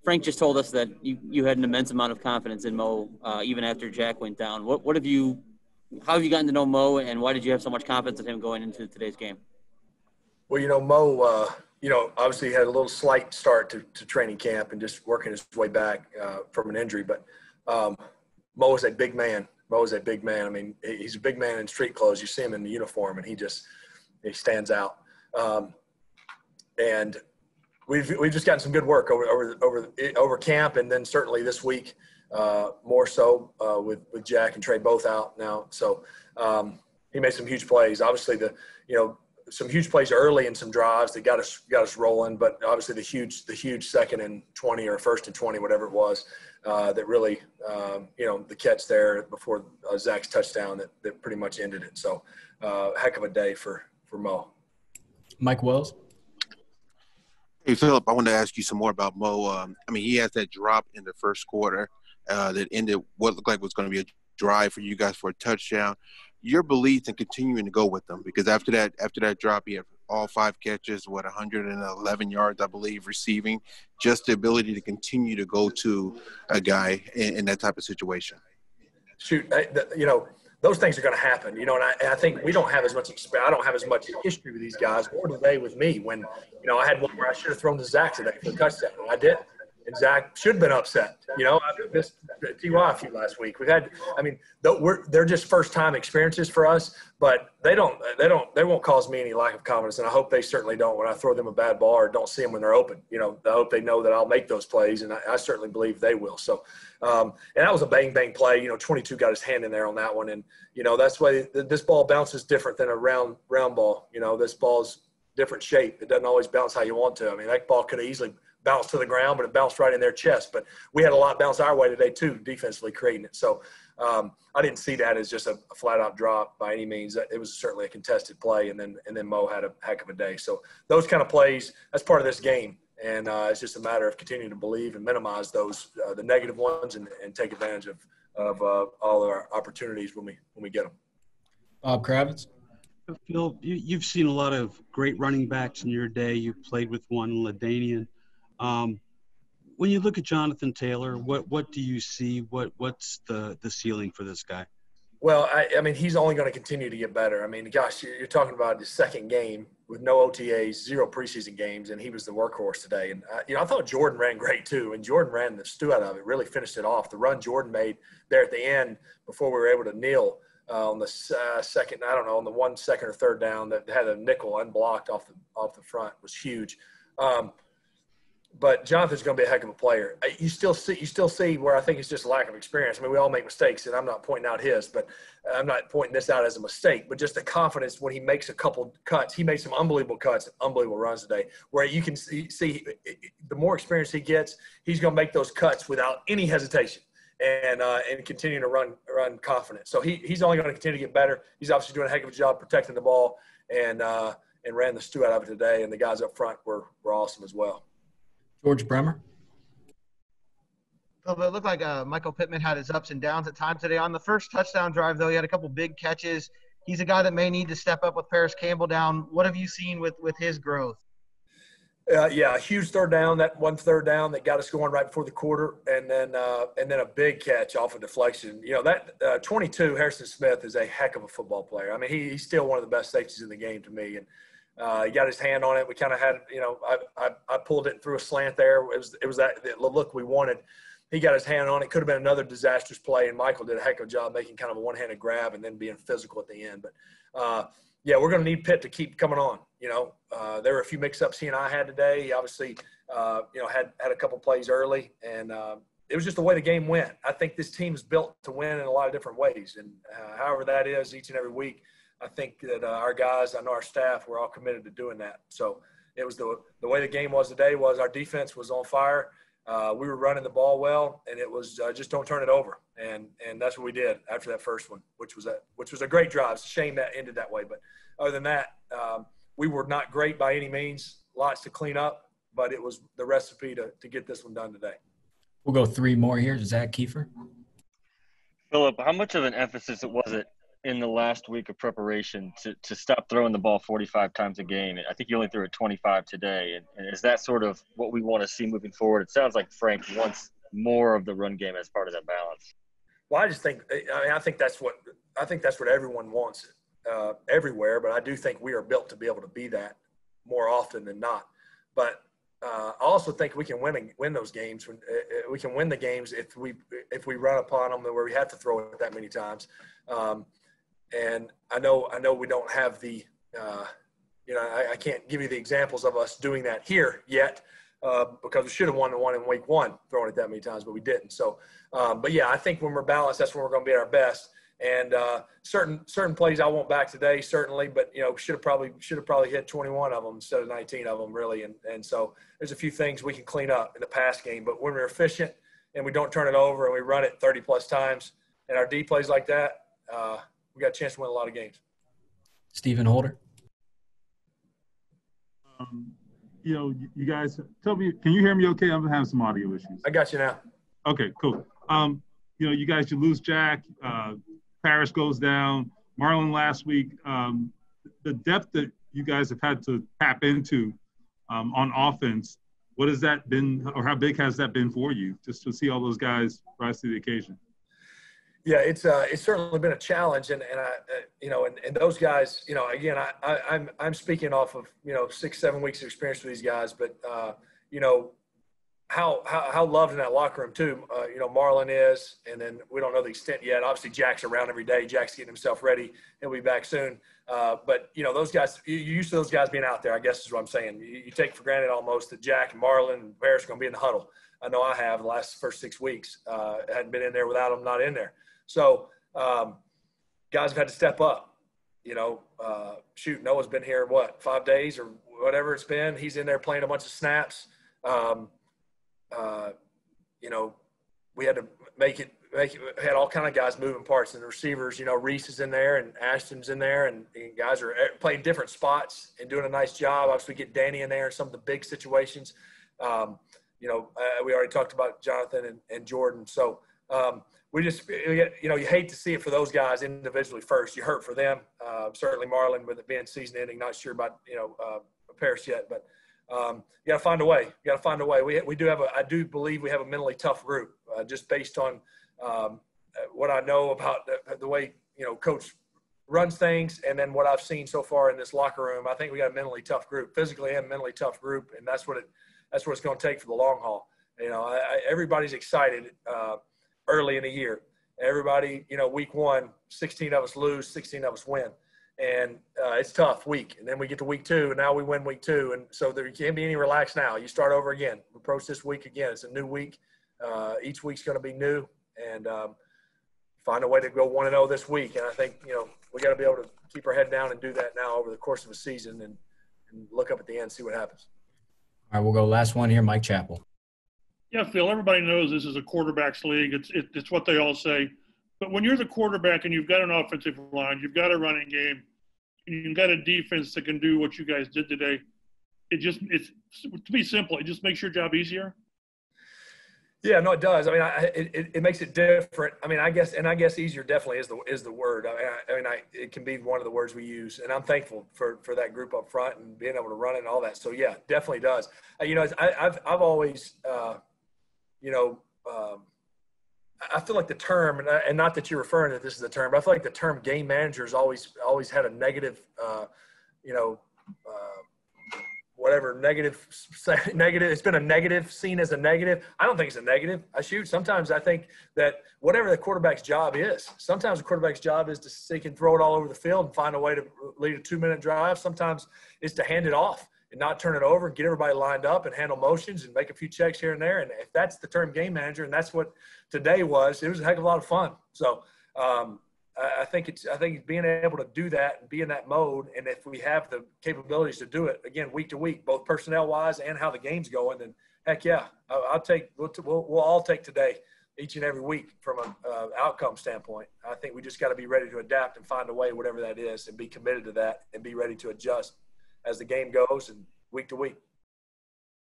Frank just told us that you had an immense amount of confidence in Mo, even after Jack went down. How have you gotten to know Mo, and why did you have so much confidence in him going into today's game? Well, Mo, obviously had a little slight start to training camp and just working his way back from an injury. But Mo is a big man. I mean, he's a big man in street clothes. You see him in the uniform, and he stands out. And we've just gotten some good work over camp, and then certainly this week more so with Jack and Trey both out now. So he made some huge plays. Obviously, some huge plays early in some drives that got us rolling, but obviously the huge second and 20 or first and 20, whatever it was, that really, the catch there before Zach's touchdown that pretty much ended it. So heck of a day for Mo. Mike Wells. Hey, Philip, I wanted to ask you some more about Mo. He has that drop in the first quarter that ended what looked like was going to be a drive for you guys for a touchdown. Your belief in continuing to go with them, because after that drop, he had all 5 catches, 111 yards, I believe, receiving. Just the ability to continue to go to a guy in that type of situation. Shoot, those things are going to happen, and I think we don't have as much experience. I don't have as much history with these guys, or today with me when, I had one where I should have thrown to Zach today for a touchdown, and I didn't. And Zach should have been upset. I missed TY a few last week. They're just first-time experiences for us, but they won't cause me any lack of confidence, and I hope they certainly don't when I throw them a bad ball or don't see them when they're open. I hope they know that I'll make those plays, and I certainly believe they will. So, and that was a bang-bang play. 22 got his hand in there on that one, and that's why this ball bounces different than a round ball. This ball's different shape. It doesn't always bounce how you want to. That ball could have easily bounced to the ground, but it bounced right in their chest. But we had a lot bounce our way today too, defensively creating it. So I didn't see that as just a flat-out drop by any means. It was certainly a contested play, and then Mo had a heck of a day. So those kind of plays, that's part of this game, and it's just a matter of continuing to believe and minimize those the negative ones and take advantage of all of our opportunities when we get them. Bob Kravitz. Phil, you've seen a lot of great running backs in your day. You played with one, LaDainian. When you look at Jonathan Taylor, what do you see? What's the ceiling for this guy? Well, he's only going to continue to get better. Gosh, you're talking about his second game with no OTAs, 0 preseason games, and he was the workhorse today. And I thought Jordan ran great too, and Jordan ran the stew out of it, really finished it off. The run Jordan made there at the end before we were able to kneel on the second, on the 1 second or third down that had a nickel unblocked off the front was huge. But Jonathan's going to be a heck of a player. You still see where I think it's just a lack of experience. We all make mistakes, and I'm not pointing out his, but I'm not pointing this out as a mistake. But just the confidence when he makes a couple cuts. He made some unbelievable cuts, unbelievable runs today, where you can see the more experience he gets, he's going to make those cuts without any hesitation and continue to run confident. So he's only going to continue to get better. He's obviously doing a heck of a job protecting the ball and ran the stew out of it today. And the guys up front were awesome as well. George Bremer. It looked like Michael Pittman had his ups and downs at times today. On the first touchdown drive, though, he had a couple big catches. He's a guy that may need to step up with Paris Campbell down. What have you seen with his growth? A huge third down, that one third down that got us going right before the quarter, and then a big catch off a deflection. That 22, Harrison Smith, is a heck of a football player. He's still one of the best safeties in the game to me, and he got his hand on it. We kind of had, I pulled it and threw a slant there. It was that look we wanted. He got his hand on it. Could have been another disastrous play, and Michael did a heck of a job making kind of a one-handed grab and then being physical at the end. But, we're going to need Pitt to keep coming on. There were a few mix-ups he and I had today. He obviously, had a couple plays early, and it was just the way the game went. I think this team's built to win in a lot of different ways, and however that is each and every week, I think that our guys, I know our staff, we're all committed to doing that. So it was the way the game was today was our defense was on fire. We were running the ball well, and it was just don't turn it over. And that's what we did after that first one, which was a great drive. It's a shame that ended that way. But other than that, we were not great by any means. Lots to clean up, but it was the recipe to get this one done today. We'll go 3 more here. Zach Kiefer. Philip, how much of an emphasis was it in the last week of preparation to stop throwing the ball 45 times a game. I think you only threw it 25 today. And is that sort of what we want to see moving forward? It sounds like Frank wants more of the run game as part of that balance. Well, I think that's what everyone wants everywhere, but I do think we are built to be able to be that more often than not. But I also think we can win those games. We can win the games if we run upon them where we have to throw it that many times. And I know we don't have the, I can't give you the examples of us doing that here yet because we should have won the one in week one, throwing it that many times, but we didn't. So, but yeah, I think when we're balanced, that's when we're going to be at our best. And certain plays I want back today, certainly, but should have probably hit 21 of them instead of 19 of them, really. And so there's a few things we can clean up in the pass game. But when we're efficient and we don't turn it over and we run it 30 plus times, and our D plays like that, we got a chance to win a lot of games. Stephen Holder. You guys tell me, can you hear me okay? I'm having some audio issues. I got you now. Okay, cool. You guys, you lose Jack. Paris goes down. Marlon last week. The depth that you guys have had to tap into on offense, what has that been, or how big has that been for you, just to see all those guys rise to the occasion? Yeah, it's certainly been a challenge, and those guys, again, I'm speaking off of 6-7 weeks of experience with these guys, but how loved in that locker room too. Marlon is, and then we don't know the extent yet. Obviously, Jack's around every day. Jack's getting himself ready. He'll be back soon. But those guys, you're used to those guys being out there, I guess is what I'm saying. You take for granted almost that Jack and Marlon and Paris are going to be in the huddle. I know I have the first 6 weeks. Hadn't been in there without them, not in there. So guys have had to step up. Noah's been here, 5 days or whatever it's been. He's in there playing a bunch of snaps. We had to make it had all kind of guys moving parts, and the receivers, Reese is in there and Ashton's in there, and guys are playing different spots and doing a nice job. Obviously, we get Danny in there in some of the big situations. We already talked about Jonathan and Jordan. So you hate to see it for those guys individually first. You hurt for them. Certainly Marlon, with it being season ending, not sure about, Paris yet, but you got to find a way. I do believe we have a mentally tough group, just based on what I know about the way, coach runs things. And then what I've seen so far in this locker room, I think we got a mentally tough group, physically and mentally tough group. And that's what it's going to take for the long haul. Everybody's excited early in the year. Everybody, week one, 16 of us lose, 16 of us win. And it's tough week. And then we get to week two, and now we win week two. And so there can't be any relax now. You start over again. Approach this week again. It's a new week. Each week's going to be new. And find a way to go 1-0 this week. And I think, we got to be able to keep our head down and do that now over the course of a season and look up at the end, see what happens. All right, we'll go last one here, Mike Chappell. Yeah, Phil, everybody knows this is a quarterback's league. It's what they all say. But when you're the quarterback and you've got an offensive line, you've got a running game, and you've got a defense that can do what you guys did today, it's to be simple, it just makes your job easier. Yeah, no, it does. I mean, it makes it different. I mean, I guess easier definitely is the word. It can be one of the words we use, and I'm thankful for that group up front and being able to run it and all that. So yeah, definitely does. I've always, I feel like the term, and not that you're referring to this as the term, but I feel like the term game manager has always had a negative, negative. It's been a negative, seen as a negative. I don't think it's a negative. Sometimes I think that whatever the quarterback's job is, sometimes the quarterback's job is to he can throw it all over the field and find a way to lead a 2-minute drive. Sometimes it's to hand it off and not turn it over and get everybody lined up and handle motions and make a few checks here and there. And if that's the term game manager, and that's what today was, it was a heck of a lot of fun. So I think being able to do that and be in that mode, and if we have the capabilities to do it again week to week, both personnel wise and how the game's going, then heck yeah, we'll all take today each and every week from an outcome standpoint. I think we just got to be ready to adapt and find a way, whatever that is, and be committed to that and be ready to adjust as the game goes and week to week.